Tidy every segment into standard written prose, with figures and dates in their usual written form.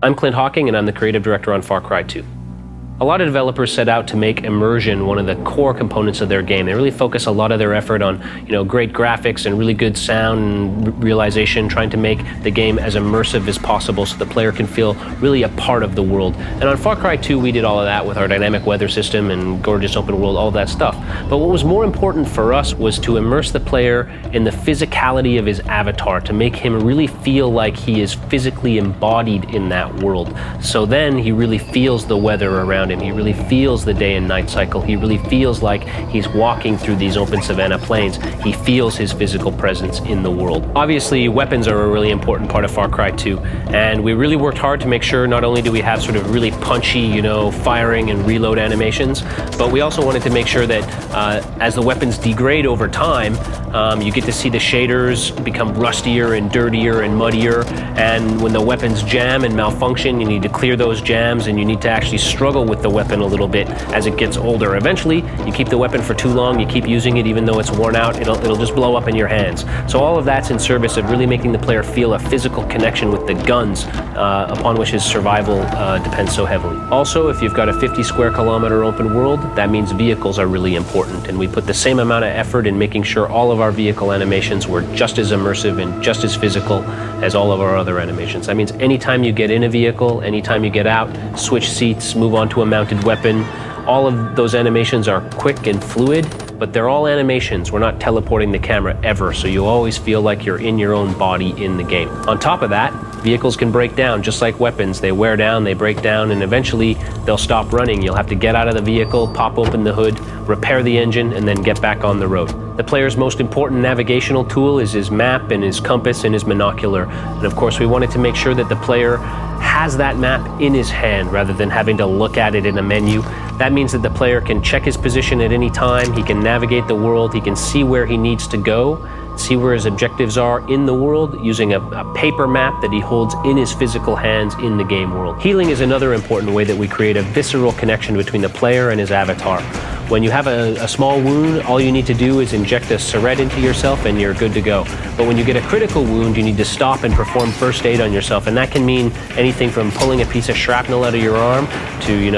I'm Clint Hawking, and I'm the creative director on Far Cry 2. A lot of developers set out to make immersion one of the core components of their game. They really focus a lot of their effort on, great graphics and really good sound and realization, trying to make the game as immersive as possible so the player can feel really a part of the world. And on Far Cry 2, we did all of that with our dynamic weather system and gorgeous open world, all of that stuff. But what was more important for us was to immerse the player in the physicality of his avatar, to make him really feel like he is physically embodied in that world. So then he really feels the weather around him. He really feels the day and night cycle. He really feels like he's walking through these open savanna plains. He feels his physical presence in the world. Obviously, weapons are a really important part of Far Cry 2, and we really worked hard to make sure not only do we have sort of really punchy, firing and reload animations, but we also wanted to make sure that as the weapons degrade over time, you get to see the shaders become rustier and dirtier and muddier, and when the weapons jam and malfunction, you need to clear those jams, and you need to actually struggle with the weapon a little bit as it gets older. Eventually, you keep the weapon for too long, you keep using it even though it's worn out, it'll just blow up in your hands. So all of that's in service of really making the player feel a physical connection with the guns upon which his survival depends so heavily. Also, if you've got a 50 square kilometer open world, that means vehicles are really important, and we put the same amount of effort in making sure all of our vehicle animations were just as immersive and just as physical as all of our other animations. That means anytime you get in a vehicle, anytime you get out, switch seats, move on to a mounted weapon, all of those animations are quick and fluid, but they're all animations. We're not teleporting the camera ever, so you always feel like you're in your own body in the game. On top of that, vehicles can break down just like weapons. They wear down, they break down, and eventually they'll stop running. You'll have to get out of the vehicle, pop open the hood, repair the engine, and then get back on the road. The player's most important navigational tool is his map and his compass and his monocular. And of course, we wanted to make sure that the player has that map in his hand rather than having to look at it in a menu. That means that the player can check his position at any time, he can navigate the world, he can see where he needs to go, see where his objectives are in the world using a paper map that he holds in his physical hands in the game world. Healing is another important way that we create a visceral connection between the player and his avatar. When you have a small wound, all you need to do is inject a Syrette into yourself and you're good to go. But when you get a critical wound, you need to stop and perform first aid on yourself, and that can mean anything from pulling a piece of shrapnel out of your arm to,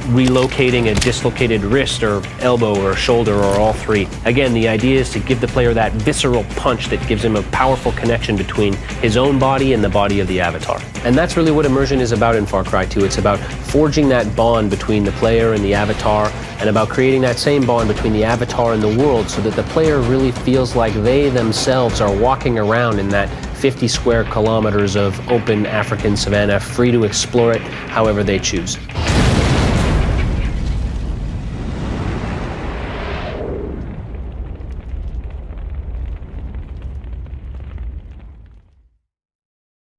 relocating a dislocated wrist or elbow or shoulder or all three. Again, the idea is to give the player that visceral punch that gives him a powerful connection between his own body and the body of the avatar. And that's really what immersion is about in Far Cry 2. It's about forging that bond between the player and the avatar, and about creating that same bond between the avatar and the world so that the player really feels like they themselves are walking around in that 50 square kilometers of open African savanna, free to explore it however they choose.